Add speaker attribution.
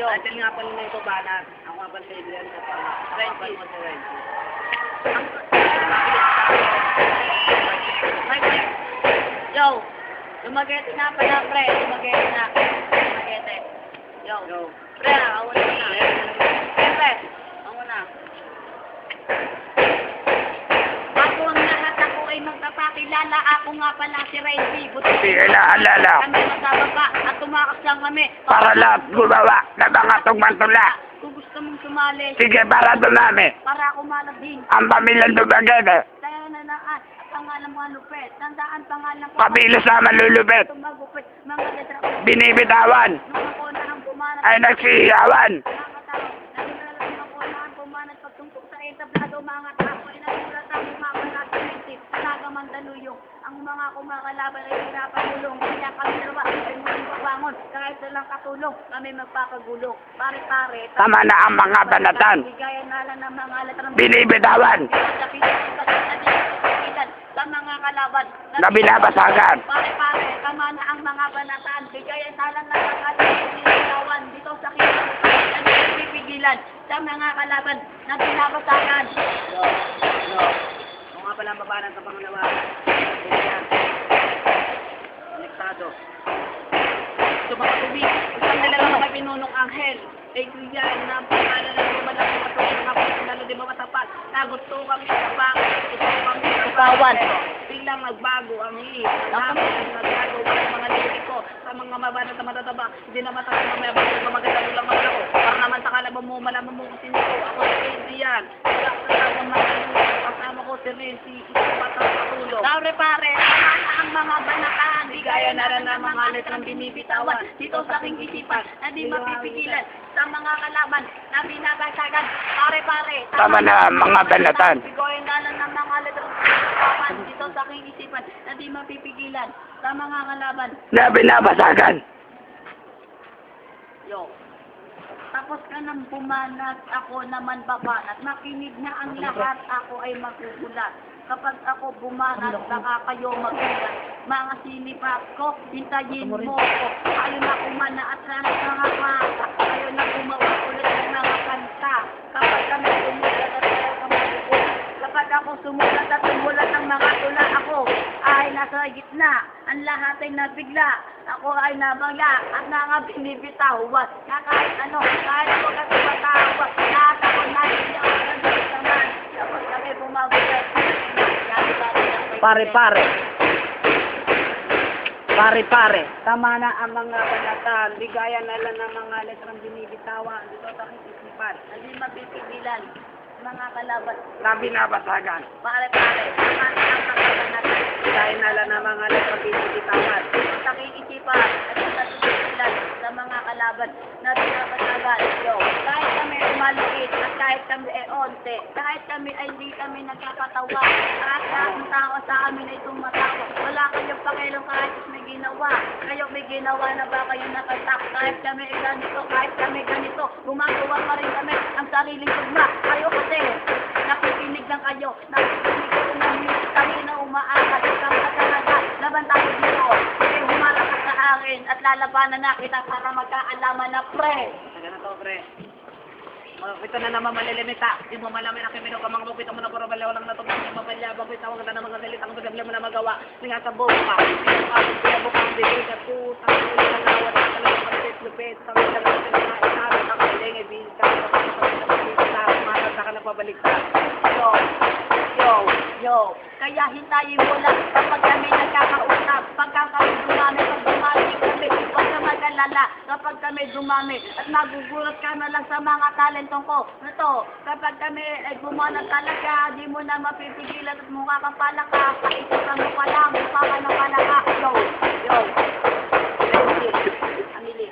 Speaker 1: Title nga pala na ito, banat. Ako nga pala si Adrian. Renzi.
Speaker 2: Yo, lumagete na pala, pre. Lumagete na. Lumagete. Yo. Pre, ako na. Pre, ako na. Bago ang lahat ako ay magpapakilala. Ako nga pala si Renzi.
Speaker 3: Sige na, alala.
Speaker 2: Kami magsababa at tumakas lang kami.
Speaker 3: Para lahat gumawa na mga tugmantula.
Speaker 2: Kung gusto mong sumali,
Speaker 3: Sige, para dumami.
Speaker 2: para ako malaging.
Speaker 3: Ang pamilyang dumagete.
Speaker 2: Tayo na lang at pangalan mo lupet. Tandaan pangalan ko.
Speaker 3: Pabilos na malulupit.
Speaker 2: Tumagupit. Mga letra ko.
Speaker 3: Binibitawan.
Speaker 2: Nung ako na ang pumanat.
Speaker 3: Ay nagsiyawan.
Speaker 2: Mga tao. Nagdala lang ako na ang pumanat. Pagtungkok sa entablado. Mga tao ay nagsulata. Mga natin. Nagamandaluyong. Ang mga kumakalaban ay pinapagulong. Kaya kami dalawa ay muling pabangon. Kahit walang katulong, kami magpapagulong. Pare-pare.
Speaker 3: Tama na ang mga banatan.
Speaker 2: Bigayan na lang ng mga letrang.
Speaker 3: Binibitawan.
Speaker 2: Sa mga kalaban
Speaker 3: Na binabasagan.
Speaker 2: Pare-pare, tama na ang mga banataan. Bigayan talang na ng kalaban dito sa kinakasalan na pipigilan sa mga kalaban na binabasagan.
Speaker 1: Ako nga pala ang babanat sa pangalawa. Adrian. Konektado.
Speaker 2: Tumakatubi, isang nilalang may pinunong anghel. Adrian, na ang pangalan ng lumalang matulog ng kapatid na di ba matapat. Na gusto kang isapakan, gusto kang isapawan. Biglang nagbago ang hiip. Nagbago ang mga liriko sa mga mabanat na matataba. Hindi na matataba mamaya ba kung maganda lang ako. Para naman sa kalaban mo, malaman mo kung sino ko. Ako si Adrian. Wala ka sa mga kasama ko si Renzi. Isang batang katulog. Pare, tama na ang mga banataan. Bigaya na rin ang mga letrang binibitawan. Dito sa aking isipan, na di mapipigilan sa mga kalaban na binabasagan. Pare,
Speaker 3: Tama na ang mga banatan.
Speaker 2: Bigyan na lang ng mga letrang binibitawan. Dito sa aking isipan, na di mapipigilan sa mga kalaban.
Speaker 3: Na binabasagan.
Speaker 2: Yo. Tapos ka nang bumanat, ako naman babanat. Makinig na ang lahat, ako ay magugulat. Kapag ako bumanat, baka kayo magulat. Mga sinipat ko, hintayin mo ko. Kayo na kumana at sana mga mata. Kayo na gumawa ulit ng mga kanta. Kapag kami sumulat at kayo kamagulat. Kapag ako sumulat at sumulat ng mga tula, ako ay nasa gitna. Ang lahat ay nabigla. Ako ay nabangla at nga binibitawan. Na kahit ano, kahit ako kasi matawag. Lahat ako naiiyak ang naman. Kapag kami bumagulat.
Speaker 1: Pare-pare. Tama na ang mga banatan. Bigayan na lang ng mga letrang binibitawan. Dito sa aking isipan.
Speaker 2: Hindi mapipigilan mga kalaban.
Speaker 3: Na binabasagan.
Speaker 2: Pare-pare, tama na ang mga natin.
Speaker 1: Bigayan na lang ng mga letrang binibitawan.
Speaker 2: Sa aking isipan at sa kasipigilan sa mga kalaban na pinapasagan. Yo, kahit kami ay maliit at kahit kami ay onte, kahit kami ay hindi kami nagkakatawa, kahit ang tao sa amin ay tumatawa, wala kayong pakialam kahit may ginawa. Kayo may ginawa na ba kayo nakatak? Kahit kami ay ganito, kahit kami ganito, gumagawa pa rin kami ang sariling tugma. Kayo kasi, nakikinig lang kayo, nakikinig kayo ng music, kami na umaakat, kami talaga, laban tayo dito. Kasi humarap ka sa akin at lalabanan na kita para magkaalaman na pre.
Speaker 1: Taga na to, pre. Ito na naman malilimita. Di mo malamin ang kimino ka mga bukit mo na puro balaw lang natupang yung mabalyabang ko itawag ka na mga salitang bigabla mo na magawa. Nga sa buka. Ang pinabukang bigay ka puta. Ang pinagawad na talagang kapit-lupit. Sa mga talagang pinakaitaran. Ang kaling ibig ka. Sa ka na pabaliktad.
Speaker 2: Yo, kaya hintayin mo lang kapag kami nagkakausap, pagka kami dumami, pag dumami kami, huwag ka mag-alala, kapag kami dumami, at nagugulat ka na lang sa mga talentong ko. Ito, kapag kami ay gumanap talaga, di mo na mapipigilan at mukha kang palaka, kaisipan mo pa lang, mukha ka ng palaka. Yo, Amili.